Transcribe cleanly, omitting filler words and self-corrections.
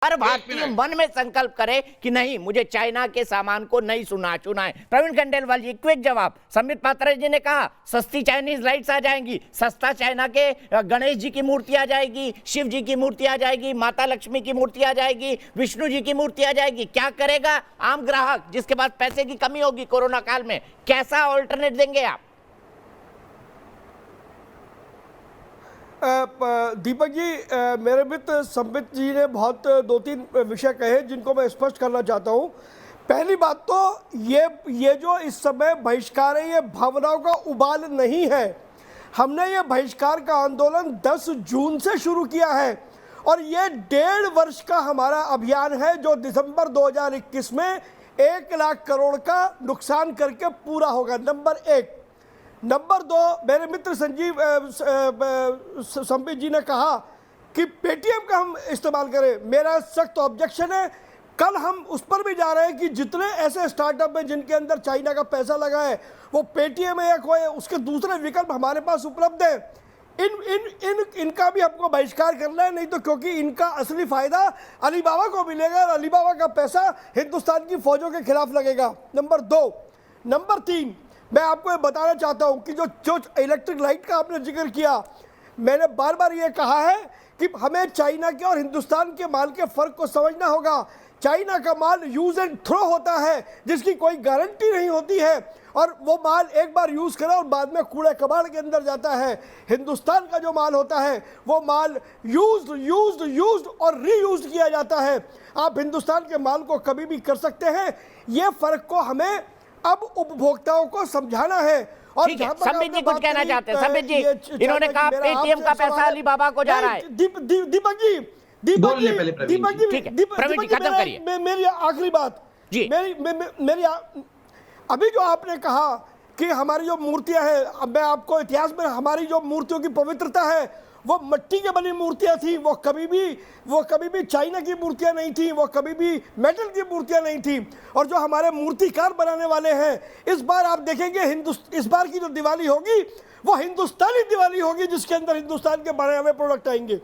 हर भारतीय मन में संकल्प करे कि नहीं, मुझे चाइना के सामान को नहीं छूना है। प्रवीण खंडेलवाल जी, क्विक जवाब। संबित पात्रा जी ने कहा सस्ती चाइनीज लाइट्स आ जाएंगी, सस्ता चाइना के गणेश जी की मूर्ति आ जाएगी, शिव जी की मूर्ति आ जाएगी, माता लक्ष्मी की मूर्ति आ जाएगी, विष्णु जी की मूर्ति आ जाएगी। क्या करेगा आम ग्राहक जिसके पास पैसे की कमी होगी कोरोना काल में? कैसा ऑल्टरनेट देंगे आप? दीपक जी, मेरे मित्र संबित जी ने बहुत दो तीन विषय कहे जिनको मैं स्पष्ट करना चाहता हूं। पहली बात तो ये जो इस समय बहिष्कार है, ये भावनाओं का उबाल नहीं है। हमने ये बहिष्कार का आंदोलन 10 जून से शुरू किया है और ये 1.5 वर्ष का हमारा अभियान है जो दिसंबर 2021 में 1 लाख करोड़ का नुकसान करके पूरा होगा। नंबर 1। नंबर 2, मेरे मित्र संबित जी ने कहा कि पेटीएम का हम इस्तेमाल करें। मेरा सख्त ऑब्जेक्शन है। कल हम उस पर भी जा रहे हैं कि जितने ऐसे स्टार्टअप हैं जिनके अंदर चाइना का पैसा लगा है, वो पेटीएम है या कोई उसके दूसरे विकल्प हमारे पास उपलब्ध है। इनका भी हमको बहिष्कार करना है, नहीं तो क्योंकि इनका असली फायदा अलीबाबा को मिलेगा और अलीबाबा का पैसा हिंदुस्तान की फौजों के खिलाफ लगेगा। नंबर 2। नंबर 3, मैं आपको ये बताना चाहता हूँ कि जो इलेक्ट्रिक लाइट का आपने जिक्र किया, मैंने बार बार ये कहा है कि हमें चाइना के और हिंदुस्तान के माल के फ़र्क को समझना होगा। चाइना का माल यूज़ एंड थ्रो होता है जिसकी कोई गारंटी नहीं होती है और वो माल एक बार यूज़ करा और बाद में कूड़े कबाड़ के अंदर जाता है। हिंदुस्तान का जो माल होता है वो माल यूज्ड और रीयूज्ड किया जाता है। आप हिंदुस्तान के माल को कभी भी कर सकते हैं। ये फ़र्क को हमें अब उपभोक्ताओं को समझाना है। और संबित जी कुछ कहना चाहते हैं? संबित जी, इन्होंने कहा पेटीएम का पैसा अलीबाबा को जा रहा है। दीपक जी, प्रवीण जी खत्म करिए। मेरी आखिरी बात जी, मेरी अभी जो आपने कहा कि हमारी जो मूर्तियां हैं, अब मैं आपको इतिहास में हमारी जो मूर्तियों की पवित्रता है वो मिट्टी के बनी मूर्तियां थी। वो कभी भी चाइना की मूर्तियां नहीं थी, वो कभी भी मेटल की मूर्तियां नहीं थी। और जो हमारे मूर्तिकार बनाने वाले हैं, इस बार आप देखेंगे इस बार की जो दिवाली होगी वो हिंदुस्तानी दिवाली होगी जिसके अंदर हिंदुस्तान के बने हुए प्रोडक्ट आएंगे।